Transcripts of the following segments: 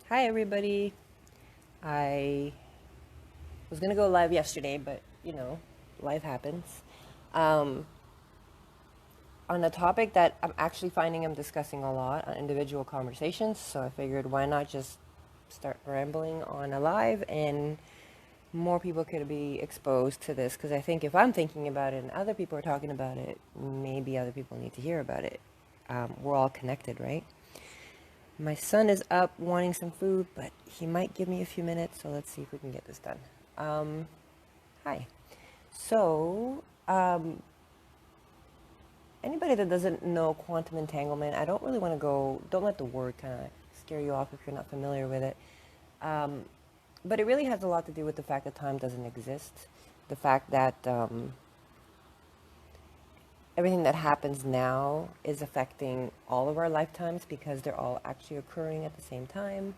Hi, everybody. I was going to go live yesterday, but life happens. Um, on a topic that I'm actually finding I'm discussing a lot on individual conversations, so I figured why not just start rambling on a live and more people could be exposed to this because I think if I'm thinking about it and other people are talking about it, maybe other people need to hear about it. We're all connected, right? My son is up wanting some food, but he might give me a few minutes, so let's see if we can get this done. Um, Hi. So, anybody that doesn't know quantum entanglement, I don't really want to go, don't let the word kind of scare you off if you're not familiar with it. Um, but it really has a lot to do with the fact that time doesn't exist, the fact that everything that happens now is affecting all of our lifetimes because they're all actually occurring at the same time.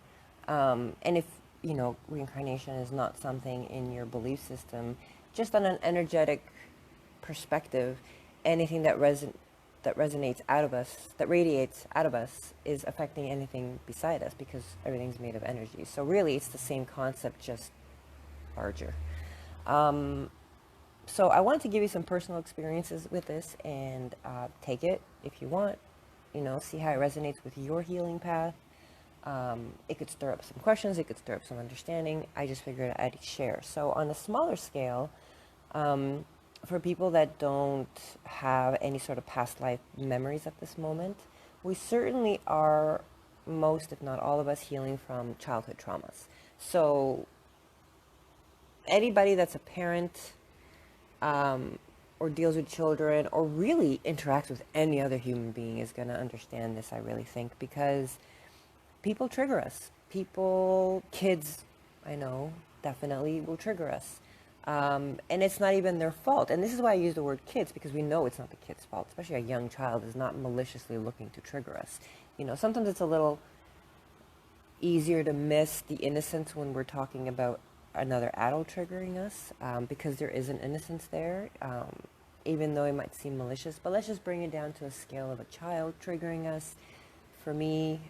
And if, reincarnation is not something in your belief system, just on an energetic perspective, anything that resonates out of us, that radiates out of us, is affecting anything beside us because everything's made of energy. So really, it's the same concept, just larger. Um, so I wanted to give you some personal experiences with this and take it if you want, see how it resonates with your healing path. It could stir up some questions, it could stir up some understanding. I just figured I'd share. So on a smaller scale, um, for people that don't have any sort of past life memories at this moment, we certainly are, most if not all of us, healing from childhood traumas. So anybody that's a parent, um, or deals with children or really interacts with any other human being is going to understand this, I really think, because people trigger us. People, kids, I know, definitely will trigger us. And it's not even their fault. And this is why I use the word kids, because we know it's not the kid's fault, especially a young child is not maliciously looking to trigger us. Sometimes it's a little easier to miss the innocence when we're talking about another adult triggering us, because there is an innocence there, even though it might seem malicious. But let's just bring it down to a scale of a child triggering us. For me,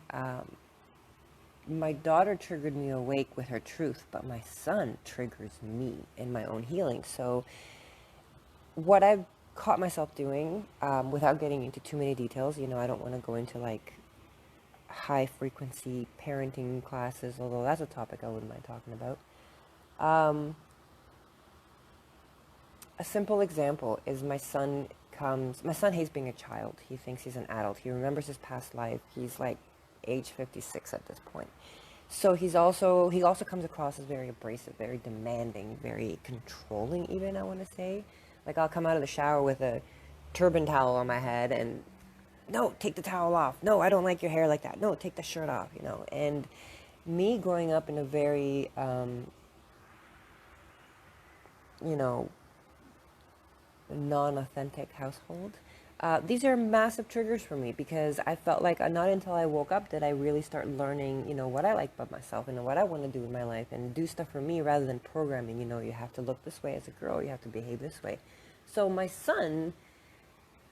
my daughter triggered me awake with her truth, but my son triggers me in my own healing. So what I've caught myself doing, without getting into too many details, I don't want to go into like high frequency parenting classes, although that's a topic I wouldn't mind talking about. Um, a simple example is my son hates being a child. He thinks he's an adult. He remembers his past life. He's like age 56 at this point. So he also comes across as very abrasive, very demanding, very controlling even, I want to say. Like I'll come out of the shower with a turban towel on my head and no, take the towel off. No, I don't like your hair like that. No, take the shirt off. And me growing up in a very, you know, non-authentic household, these are massive triggers for me because I felt like not until I woke up did I really start learning, what I like about myself and what I want to do in my life and do stuff for me rather than programming, you have to look this way as a girl, you have to behave this way. So my son,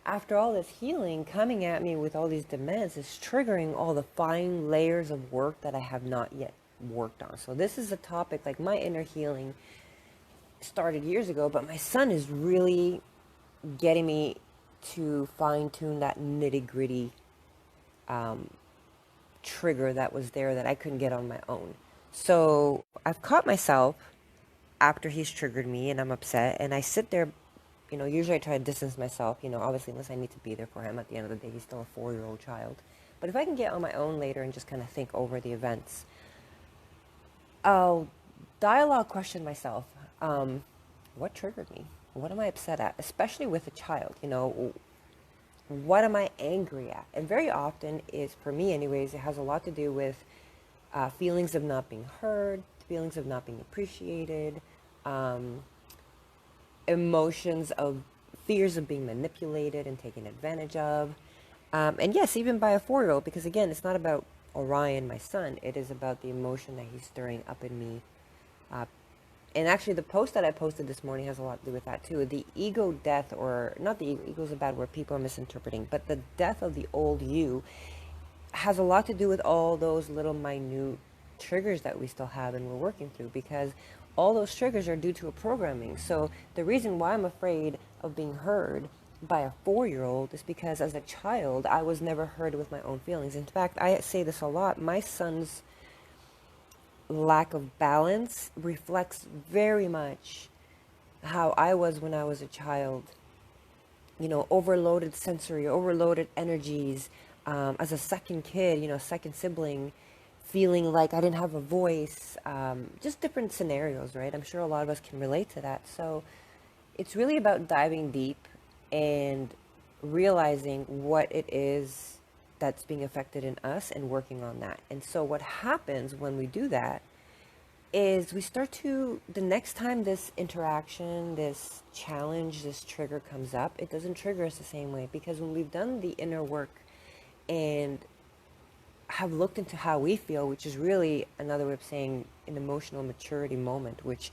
after all this healing, coming at me with all these demands is triggering all the fine layers of work that I have not yet worked on. So this is a topic, like my inner healing started years ago, but my son is really getting me to fine tune that nitty gritty um, trigger that was there that I couldn't get on my own. So I've caught myself after he's triggered me and I'm upset and I sit there, usually I try to distance myself, obviously unless I need to be there for him. At the end of the day, he's still a 4-year-old child. But if I can get on my own later and just kind of think over the events, I'll dialogue question myself. Um, what triggered me? What am I upset at? Especially with a child, what am I angry at? And very often is, for me anyways, it has a lot to do with feelings of not being heard, feelings of not being appreciated, um, emotions of fears of being manipulated and taken advantage of. And yes, even by a 4-year-old, because again, it's not about Orion, my son. It is about the emotion that he's stirring up in me. Uh, and actually, the post that I posted this morning has a lot to do with that too. The ego death, or not the ego is a bad word, people are misinterpreting, but the death of the old you has a lot to do with all those little minute triggers that we still have and we're working through, because all those triggers are due to a programming. So the reason why I'm afraid of being heard by a 4-year-old is because as a child, I was never heard with my own feelings. In fact, I say this a lot. My son's lack of balance reflects very much how I was when I was a child. Overloaded sensory, overloaded energies, as a second kid, second sibling, feeling like I didn't have a voice, just different scenarios, right? I'm sure a lot of us can relate to that. So it's really about diving deep and realizing what it is that's being affected in us and working on that. And so what happens when we do that is we start to, the next time this interaction, this challenge, this trigger comes up, it doesn't trigger us the same way, because when we've done the inner work and have looked into how we feel, which is really another way of saying an emotional maturity moment, which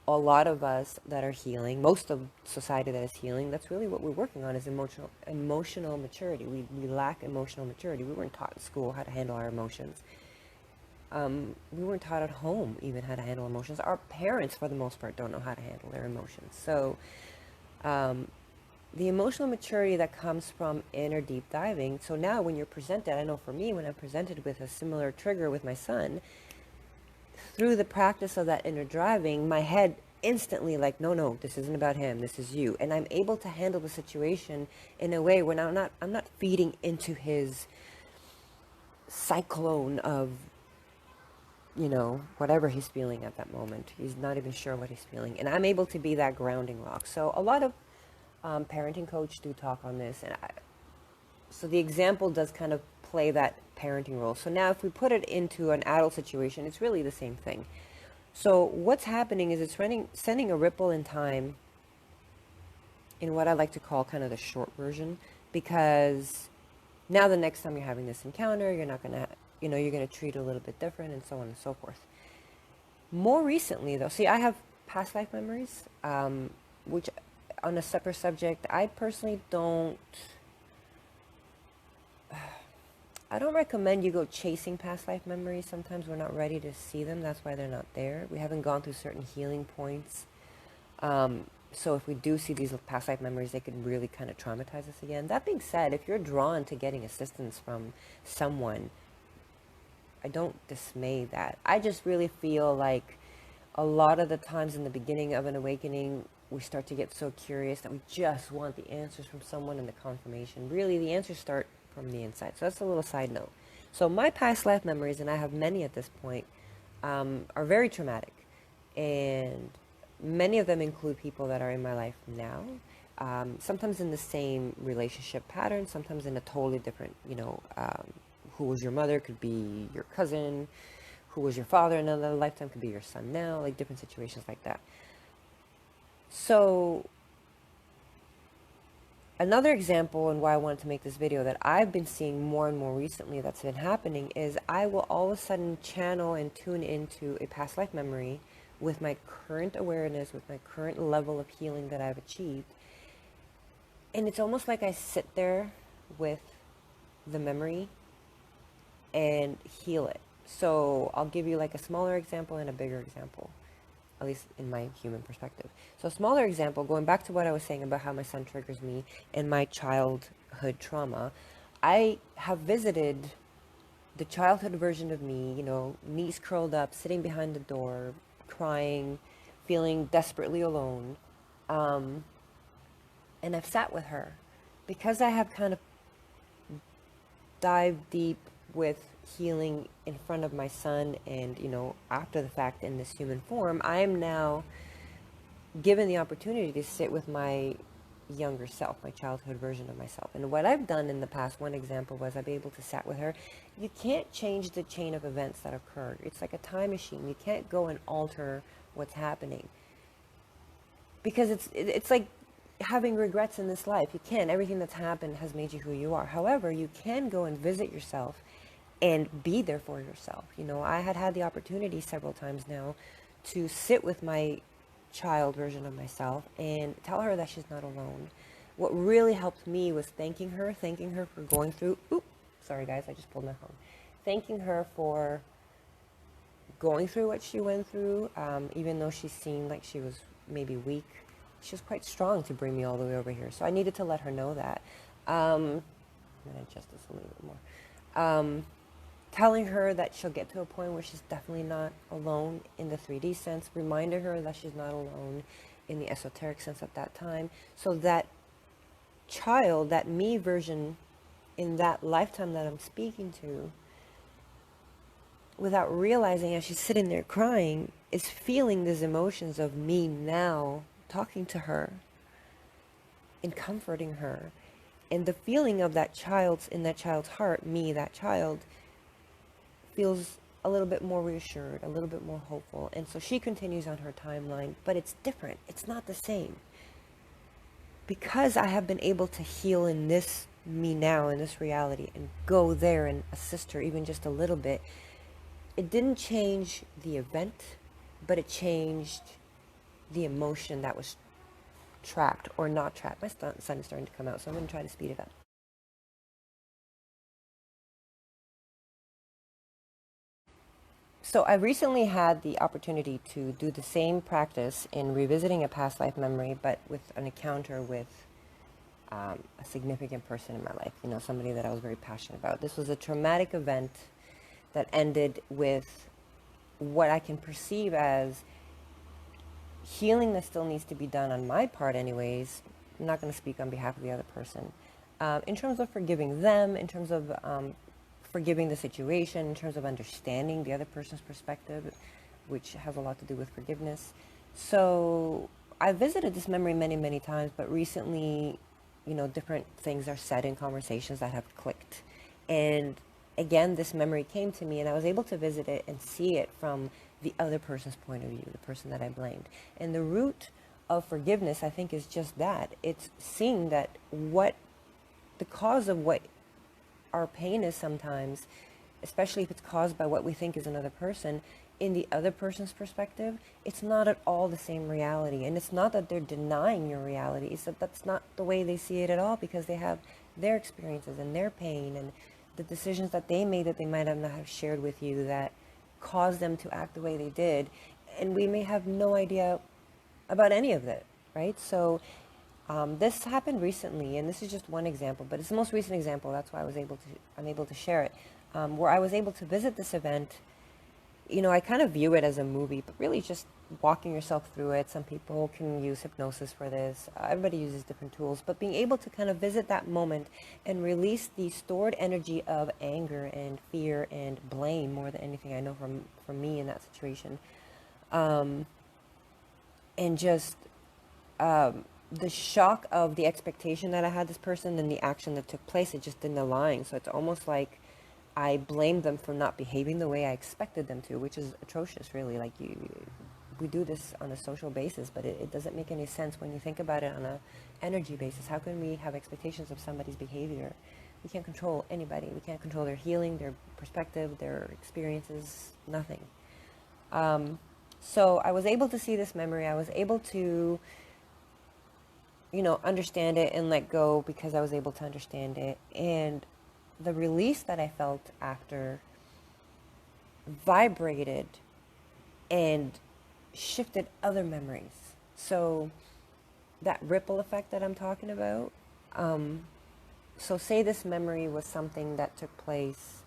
a lot of us that are healing, most of society that is healing, that's really what we're working on, is emotional maturity. We lack emotional maturity. We weren't taught in school how to handle our emotions. We weren't taught at home even how to handle emotions. Our parents, for the most part, don't know how to handle their emotions. So the emotional maturity that comes from inner deep diving. So now when you're presented, I know for me, when I'm presented with a similar trigger with my son, through the practice of that inner driving, my head instantly like, no, this isn't about him, this is you. And I'm able to handle the situation in a way where I'm not feeding into his cyclone of, whatever he's feeling at that moment. He's not even sure what he's feeling. And I'm able to be that grounding rock. So a lot of parenting coaches do talk on this. So the example does kind of play that parenting role. So now if we put it into an adult situation, it's really the same thing. So what's happening is it's sending a ripple in time in what I like to call kind of the short version, because now the next time you're having this encounter, you're not going to, you're going to treat it a little bit different, and so on and so forth. More recently, though, see, I have past life memories, which on a separate subject, I personally I don't recommend you go chasing past life memories. Sometimes we're not ready to see them. That's why they're not there. We haven't gone through certain healing points. So if we do see these past life memories, they could really kind of traumatize us again. That being said, if you're drawn to getting assistance from someone, I don't dismay that. I just really feel like a lot of the times in the beginning of an awakening, we start to get so curious that we just want the answers from someone and the confirmation. Really, the answers start from the inside. So that's a little side note. So my past life memories, and I have many at this point, are very traumatic. And many of them include people that are in my life now. Sometimes in the same relationship pattern, sometimes in a totally different, who was your mother could be your cousin, who was your father in another lifetime could be your son now, like different situations like that. So another example, and why I wanted to make this video, that I've been seeing more and more recently that's been happening, is I will all of a sudden channel and tune into a past life memory with my current awareness, with my current level of healing that I've achieved. And it's almost like I sit there with the memory and heal it. So I'll give you like a smaller example and a bigger example, at least in my human perspective. So a smaller example, going back to what I was saying about how my son triggers me and my childhood trauma, I have visited the childhood version of me, knees curled up, sitting behind the door, crying, feeling desperately alone. And I've sat with her because I have kind of dived deep with healing in front of my son and, after the fact in this human form. I am now given the opportunity to sit with my younger self, my childhood version of myself. And what I've done in the past, one example was I've been able to sit with her. You can't change the chain of events that occurred. It's like a time machine. You can't go and alter what's happening, because it's like having regrets in this life. You can't. Everything that's happened has made you who you are. However, you can go and visit yourself and be there for yourself. I had the opportunity several times now to sit with my child version of myself and tell her that she's not alone. What really helped me was thanking her for going through, sorry guys, I just pulled my phone. Thanking her for going through what she went through, even though she seemed like she was maybe weak. She was quite strong to bring me all the way over here. So I needed to let her know that. I'm going to adjust this a little bit more. Telling her that she'll get to a point where she's definitely not alone in the 3D sense, reminded her that she's not alone in the esoteric sense at that time, so that child, that me version in that lifetime that I'm speaking to, without realizing as she's sitting there crying, is feeling these emotions of me now talking to her and comforting her. And the feeling of that child's, in that child's heart, me, that child, feels a little bit more reassured, a little bit more hopeful. And so she continues on her timeline, but it's different. It's not the same. Because I have been able to heal in this me now, in this reality, and go there and assist her even just a little bit, it didn't change the event, but it changed the emotion that was trapped or not trapped. My sun is starting to come out, so I'm going to try to speed it up. So I recently had the opportunity to do the same practice in revisiting a past life memory, but with an encounter with a significant person in my life, somebody that I was very passionate about. This was a traumatic event that ended with what I can perceive as healing that still needs to be done on my part anyways. I'm not going to speak on behalf of the other person. In terms of forgiving them, in terms of forgiving the situation, in terms of understanding the other person's perspective, which has a lot to do with forgiveness. So I visited this memory many, many times, but recently, different things are said in conversations that have clicked. And again, this memory came to me and I was able to visit it and see it from the other person's point of view, the person that I blamed. And the root of forgiveness, I think, is just that. It's seeing that the cause of what our pain is sometimes, especially if it's caused by what we think is another person, in the other person's perspective, it's not at all the same reality. And it's not that they're denying your reality, it's that that's not the way they see it at all, because they have their experiences and their pain and the decisions that they made that they might have not have shared with you that caused them to act the way they did. And we may have no idea about any of that, right? So this happened recently, and this is just one example, but it's the most recent example. That's why I'm able to share it, where I was able to visit this event. I kind of view it as a movie, but really just walking yourself through it. Some people can use hypnosis for this. Everybody uses different tools, but being able to kind of visit that moment and release the stored energy of anger and fear and blame more than anything I know from me in that situation. And just the shock of the expectation that I had this person and the action that took place, it just didn't align. So it's almost like I blamed them for not behaving the way I expected them to, which is atrocious, really. Like we do this on a social basis, but it doesn't make any sense when you think about it on an energy basis. How can we have expectations of somebody's behavior? We can't control anybody. We can't control their healing, their perspective, their experiences, nothing. So I was able to see this memory. I was able to understand it and let go because I was able to understand it. And the release that I felt after vibrated and shifted other memories. So that ripple effect that I'm talking about, so say this memory was something that took place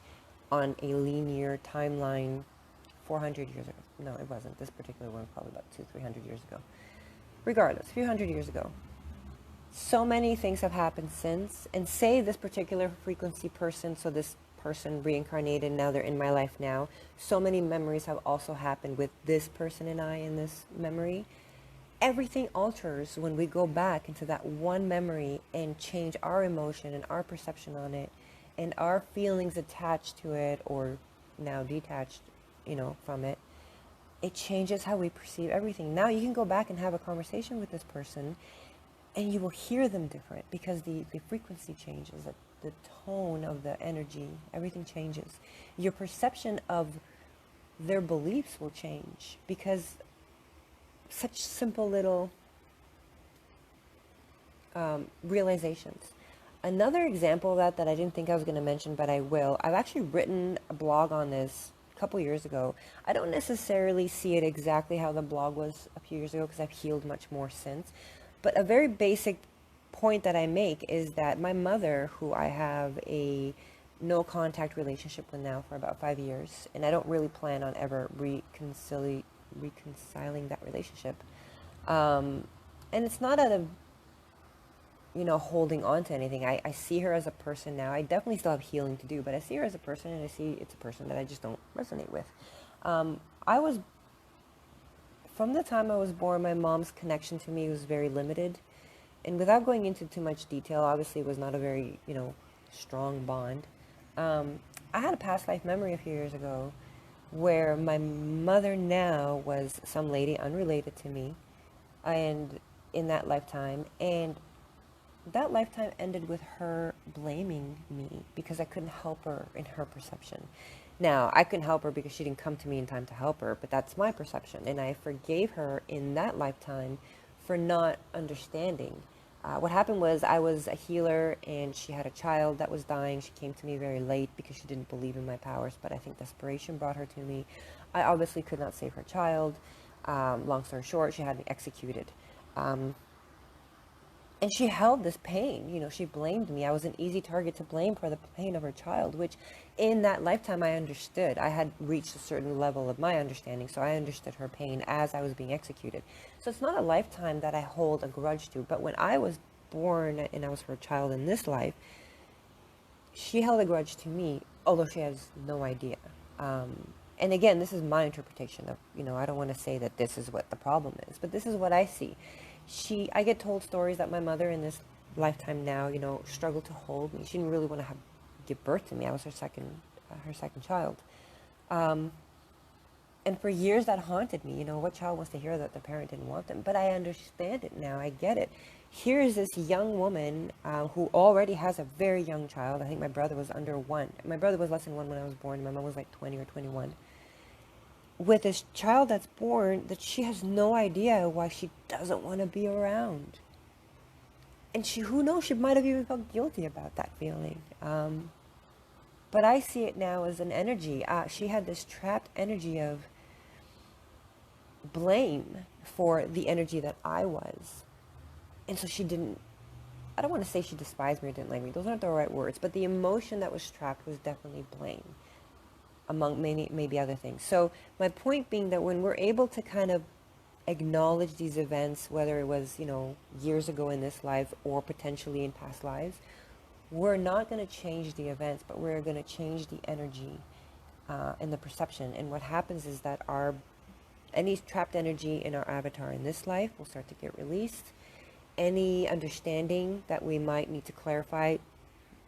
on a linear timeline 400 years ago. No, it wasn't. This particular one, probably about 300 years ago. Regardless, a few hundred years ago. So many things have happened since, and say this particular frequency person, so this person reincarnated, now they're in my life now, so many memories have also happened with this person and I in this memory. Everything alters when we go back into that one memory and change our emotion and our perception on it and our feelings attached to it, or now detached, from it. It changes how we perceive everything. Now you can go back and have a conversation with this person and you will hear them different because the frequency changes, the tone of the energy, everything changes. Your perception of their beliefs will change because such simple little realizations. Another example of that I didn't think I was going to mention, but I will. I've actually written a blog on this couple years ago. I don't necessarily see it exactly how the blog was a few years ago because I've healed much more since. But a very basic point that I make is that my mother, who I have a no contact relationship with now for about 5 years, and I don't really plan on ever reconciling that relationship. And it's not out of, holding on to anything. I see her as a person now. I definitely still have healing to do, but I see her as a person, and I see it's a person that I just don't resonate with. I was, from the time I was born, my mom's connection to me was very limited. And without going into too much detail, obviously it was not a very, strong bond. I had a past life memory a few years ago where my mother now was some lady unrelated to me, and in that lifetime, and that lifetime ended with her blaming me because I couldn't help her in her perception. Now, I couldn't help her because she didn't come to me in time to help her, but that's my perception, and I forgave her in that lifetime for not understanding. What happened was I was a healer, and she had a child that was dying. She came to me very late because she didn't believe in my powers, but I think desperation brought her to me. I obviously could not save her child. Long story short, she had me executed. And she held this pain. She blamed me. I was an easy target to blame for the pain of her child, which in that lifetime I understood. I had reached a certain level of my understanding, so I understood her pain as I was being executed. So it's not a lifetime that I hold a grudge to, but when I was born and I was her child in this life, she held a grudge to me, although she has no idea. And again, this is my interpretation of, I don't want to say that this is what the problem is, but this is what I see. I get told stories that my mother in this lifetime now, struggled to hold me. She didn't really want to give birth to me. I was her second child. And for years that haunted me. What child wants to hear that the parent didn't want them? But I understand it now. I get it. Here is this young woman who already has a very young child. I think my brother was under 1. My brother was less than 1 when I was born. My mom was like 20 or 21. With this child that's born that she has no idea why she doesn't want to be around. And who knows, she might have even felt guilty about that feeling. But I see it now as an energy. She had this trapped energy of blame for the energy that I was. And so I don't want to say she despised me or didn't like me. Those aren't the right words. But the emotion that was trapped was definitely blame, among maybe other things. So my point being that when we're able to kind of acknowledge these events, whether it was, years ago in this life or potentially in past lives, we're not going to change the events, but we're going to change the energy and the perception. And what happens is that any trapped energy in our avatar in this life will start to get released. Any understanding that we might need to clarify,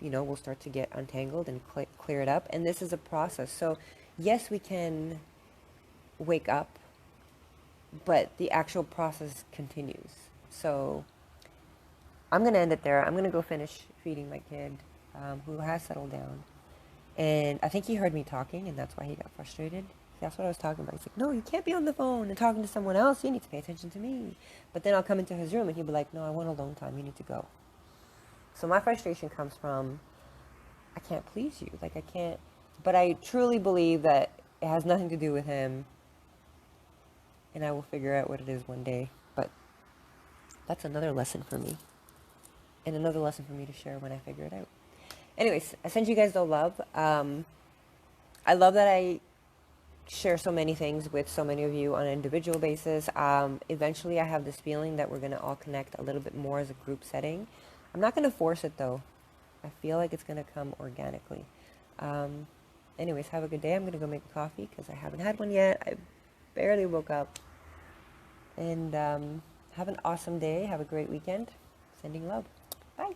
we'll start to get untangled and clear it up. And this is a process. So yes, we can wake up, but the actual process continues. So I'm going to end it there. I'm going to go finish feeding my kid, who has settled down. And I think he heard me talking, and that's why he got frustrated. That's what I was talking about. He's like, no, you can't be on the phone and talking to someone else. You need to pay attention to me. But then I'll come into his room, and he'll be like, no, I want alone time. You need to go. So my frustration comes from, I can't please you. I can't. But I truly believe that it has nothing to do with him, and I will figure out what it is one day. But that's another lesson for me, and another lesson for me to share when I figure it out. Anyways, I send you guys the love. I love that I share so many things with so many of you on an individual basis. Eventually, I have this feeling that we're going to all connect a little bit more as a group setting. I'm not going to force it, though. I feel like it's going to come organically. Anyways, have a good day. I'm going to go make a coffee because I haven't had one yet. I barely woke up. And have an awesome day. Have a great weekend. Sending love. Bye.